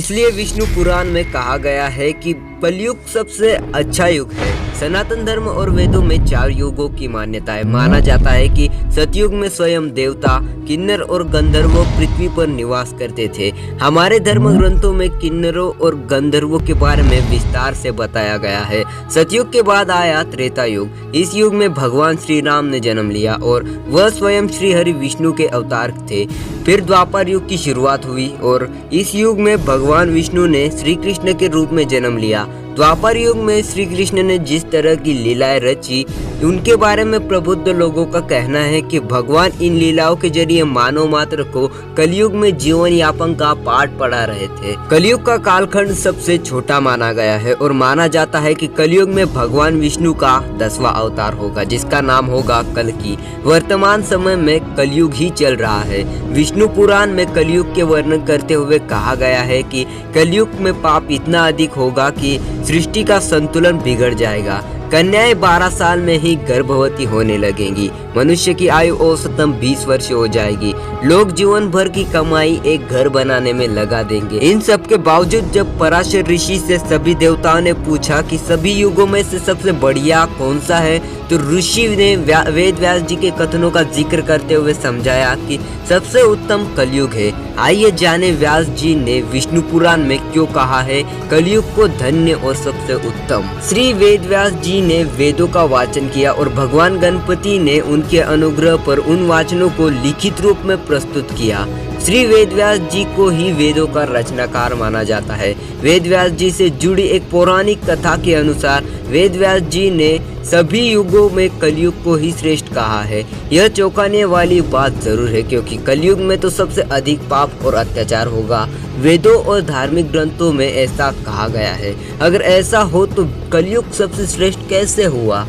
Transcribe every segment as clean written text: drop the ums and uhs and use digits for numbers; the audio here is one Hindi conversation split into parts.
इसलिए विष्णु पुराण में कहा गया है कि कलयुग सबसे अच्छा युग है। सनातन धर्म और वेदों में 4 युगों की मान्यता है। माना जाता है कि सतयुग में स्वयं देवता, किन्नर और गंधर्वों पृथ्वी पर निवास करते थे। हमारे धर्म ग्रंथों में किन्नरों और गंधर्वों के बारे में विस्तार से बताया गया है। सतयुग के बाद आया त्रेता युग। इस युग में भगवान श्री राम ने जन्म लिया और वह स्वयं श्री हरि विष्णु के अवतार थे। फिर द्वापर युग की शुरुआत हुई और इस युग में भगवान विष्णु ने श्री कृष्ण के रूप में जन्म लिया। द्वापर युग में श्री कृष्ण ने जिस तरह की लीलाएं रची, उनके बारे में प्रबुद्ध लोगों का कहना है कि भगवान इन लीलाओं के जरिए मानव मात्र को कलयुग में जीवन यापन का पाठ पढ़ा रहे थे। कलयुग का कालखंड सबसे छोटा माना गया है और माना जाता है कि कलयुग में भगवान विष्णु का 10वां अवतार होगा, जिसका नाम होगा कल्कि। वर्तमान समय में कलयुग ही चल रहा है। विष्णु पुराण में कलयुग के वर्णन करते हुए कहा गया है कि कलयुग में पाप इतना अधिक होगा कि सृष्टि का संतुलन बिगड़ जाएगा। कन्याएं 12 साल में ही गर्भवती होने लगेंगी। मनुष्य की आयु औसतन 20 वर्ष हो जाएगी। लोग जीवन भर की कमाई एक घर बनाने में लगा देंगे। इन सब के बावजूद जब पराशर ऋषि से सभी देवताओं ने पूछा कि सभी युगों में से सबसे बढ़िया कौन सा है, तो ऋषि ने वेद व्यास जी के कथनों का जिक्र करते हुए समझाया कि सबसे उत्तम कलयुग है। आइए जाने व्यास जी ने विष्णु पुराण में क्यों कहा है कलयुग को धन्य और सबसे उत्तम। श्री वेद व्यास जी ने वेदों का वाचन किया और भगवान गणपति ने उनके अनुग्रह पर उन वाचनों को लिखित रूप में प्रस्तुत किया। श्री वेदव्यास जी को ही वेदों का रचनाकार माना जाता है। वेदव्यास जी से जुड़ी एक पौराणिक कथा के अनुसार वेदव्यास जी ने सभी युगों में कलयुग को ही श्रेष्ठ कहा है। यह चौंकाने वाली बात जरूर है, क्योंकि कलयुग में तो सबसे अधिक पाप और अत्याचार होगा। वेदों और धार्मिक ग्रंथों में ऐसा कहा गया है। अगर ऐसा हो तो कलयुग सबसे श्रेष्ठ कैसे हुआ?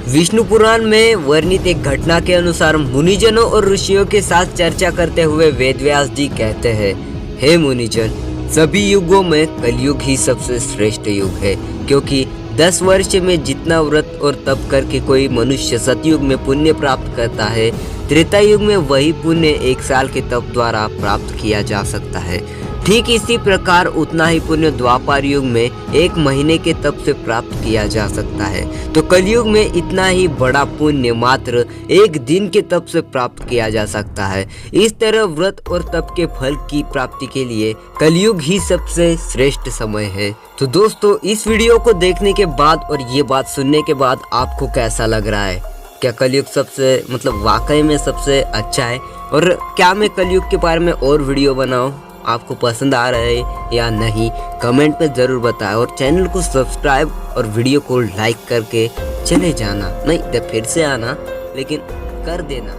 विष्णु पुराण में वर्णित एक घटना के अनुसार मुनिजनों और ऋषियों के साथ चर्चा करते हुए वेदव्यास जी कहते हैं, हे मुनिजन, सभी युगों में कलयुग ही सबसे श्रेष्ठ युग है, क्योंकि 10 वर्ष में जितना व्रत और तप करके कोई मनुष्य सतयुग में पुण्य प्राप्त करता है, त्रेता युग में वही पुण्य 1 साल के तप द्वारा प्राप्त किया जा सकता है। ठीक इसी प्रकार उतना ही पुण्य द्वापर युग में 1 महीने के तप से प्राप्त किया जा सकता है। तो कलयुग में इतना ही बड़ा पुण्य मात्र 1 दिन के तप से प्राप्त किया जा सकता है। इस तरह व्रत और तप के फल की प्राप्ति के लिए कलयुग ही सबसे श्रेष्ठ समय है। तो दोस्तों, इस वीडियो को देखने के बाद और ये बात सुनने के बाद आपको कैसा लग रहा है? क्या कलयुग सबसे वाकई में सबसे अच्छा है? और क्या मैं कलयुग के बारे में और वीडियो बनाऊं? आपको पसंद आ रहा है या नहीं, कमेंट में ज़रूर बताएं और चैनल को सब्सक्राइब और वीडियो को लाइक करके चले जाना। नहीं तो फिर से आना, लेकिन कर देना।